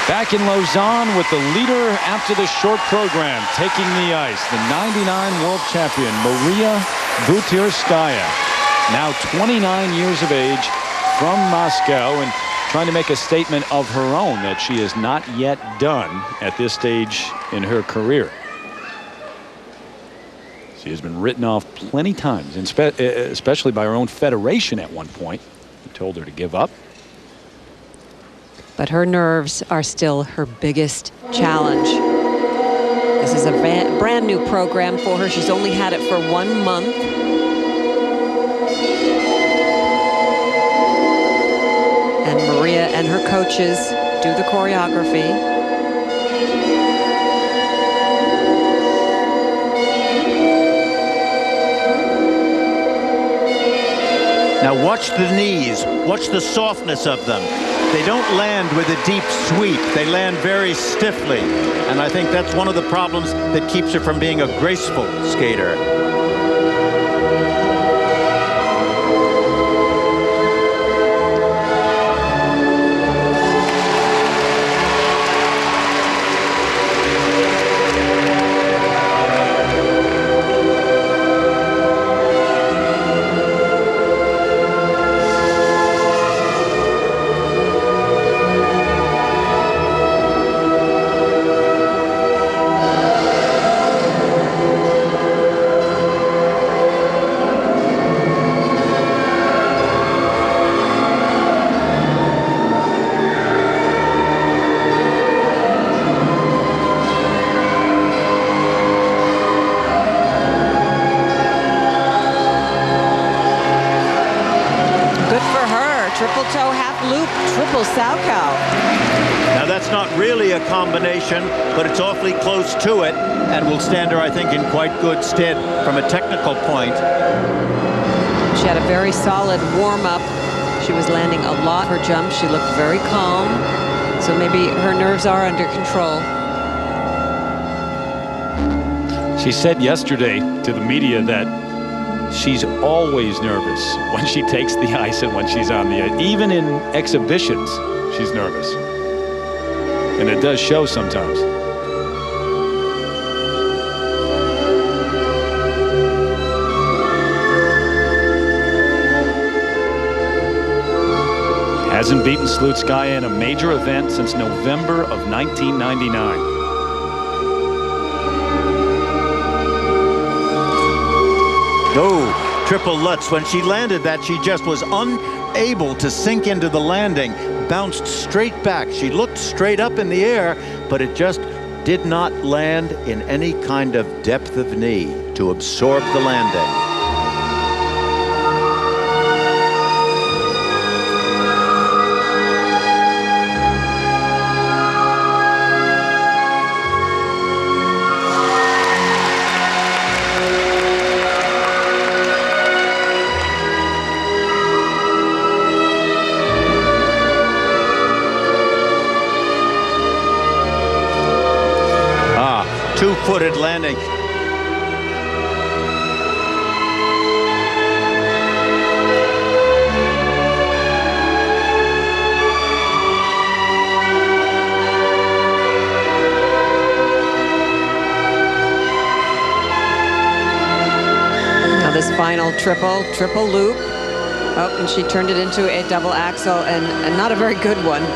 Back in Lausanne with the leader after the short program, taking the ice, the '99 world champion, Maria Butyrskaya. Now 29 years of age, from Moscow, and trying to make a statement of her own that she is not yet done at this stage in her career. She has been written off plenty times, especially by her own federation at one point, who told her to give up. But her nerves are still her biggest challenge. This is a brand new program for her. She's only had it for 1 month. And Maria and her coaches do the choreography. Now watch the knees, watch the softness of them. They don't land with a deep sweep. They land very stiffly. And I think that's one of the problems that keeps her from being a graceful skater. Triple toe, half loop, triple Salchow. Now that's not really a combination, but it's awfully close to it, and will stand her, I think, in quite good stead from a technical point. She had a very solid warm-up. She was landing a lot of her jumps. She looked very calm, so maybe her nerves are under control. She said yesterday to the media that she's always nervous when she takes the ice and when she's on the ice. Even in exhibitions, she's nervous. And it does show sometimes. Hasn't beaten Slutskaya in a major event since November of 1999. Oh, triple Lutz. When she landed that, she just was unable to sink into the landing. Bounced straight back. She looked straight up in the air, but it just did not land in any kind of depth of knee to absorb the landing. Two-footed landing. Now this final triple loop. Oh, and she turned it into a double axel, and not a very good one.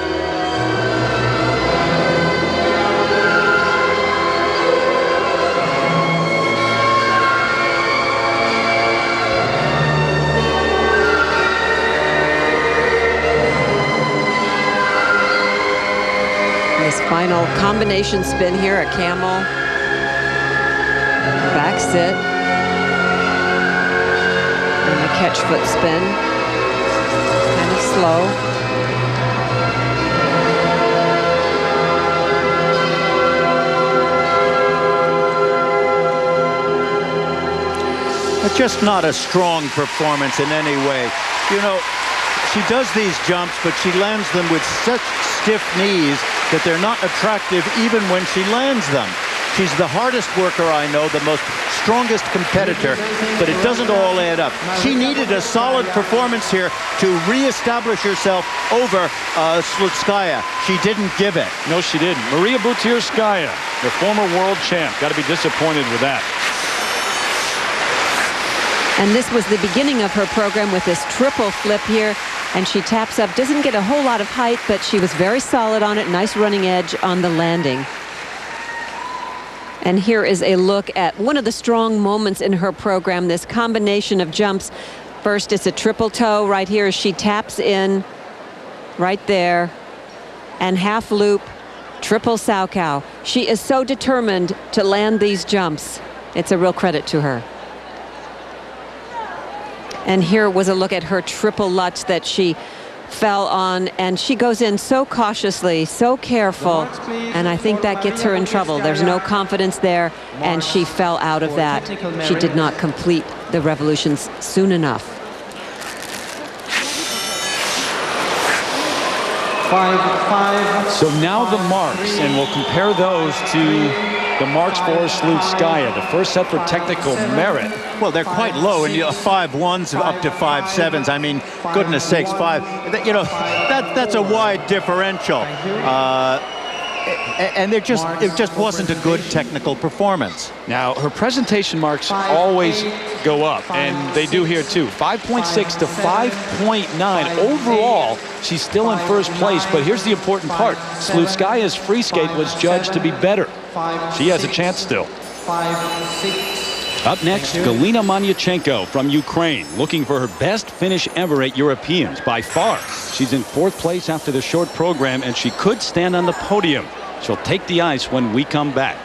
Final combination spin here, a camel, back sit, and a catch foot spin, kind of slow. But just not a strong performance in any way. You know, she does these jumps, but she lands them with such stiff knees that they're not attractive even when she lands them. She's the hardest worker I know, the most strongest competitor, but it doesn't all add up. She needed a solid performance here to reestablish herself over Slutskaya. She didn't give it. No, she didn't. Maria Butyrskaya, the former world champ. Got to be disappointed with that. And this was the beginning of her program with this triple flip here. And she taps up, doesn't get a whole lot of height, but she was very solid on it. Nice running edge on the landing. And here is a look at one of the strong moments in her program, this combination of jumps. First, it's a triple toe right here as she taps in right there. And half loop, triple Salchow. She is so determined to land these jumps. It's a real credit to her. And here was a look at her triple Lutz that she fell on, and she goes in so cautiously, so careful, and I think that gets her in trouble. There's no confidence there, and she fell out of that. She did not complete the revolutions soon enough. 5-5. So now the marks, and we'll compare those to the marks for Slutskaya. The first set for technical merit. Well, they're quite low, and 5-1s up to 5-7s. I mean, goodness sakes, you know, that's a wide differential. And it just wasn't a good technical performance. Now, her presentation marks always go up, and they do here too. 5.6 to 5.9. Overall, she's still in first place, but here's the important part. Slutskaya's free skate was judged to be better. She has a chance still. 5-6. Up next, Galina Manyachenko from Ukraine, looking for her best finish ever at Europeans by far. She's in fourth place after the short program, and she could stand on the podium. She'll take the ice when we come back.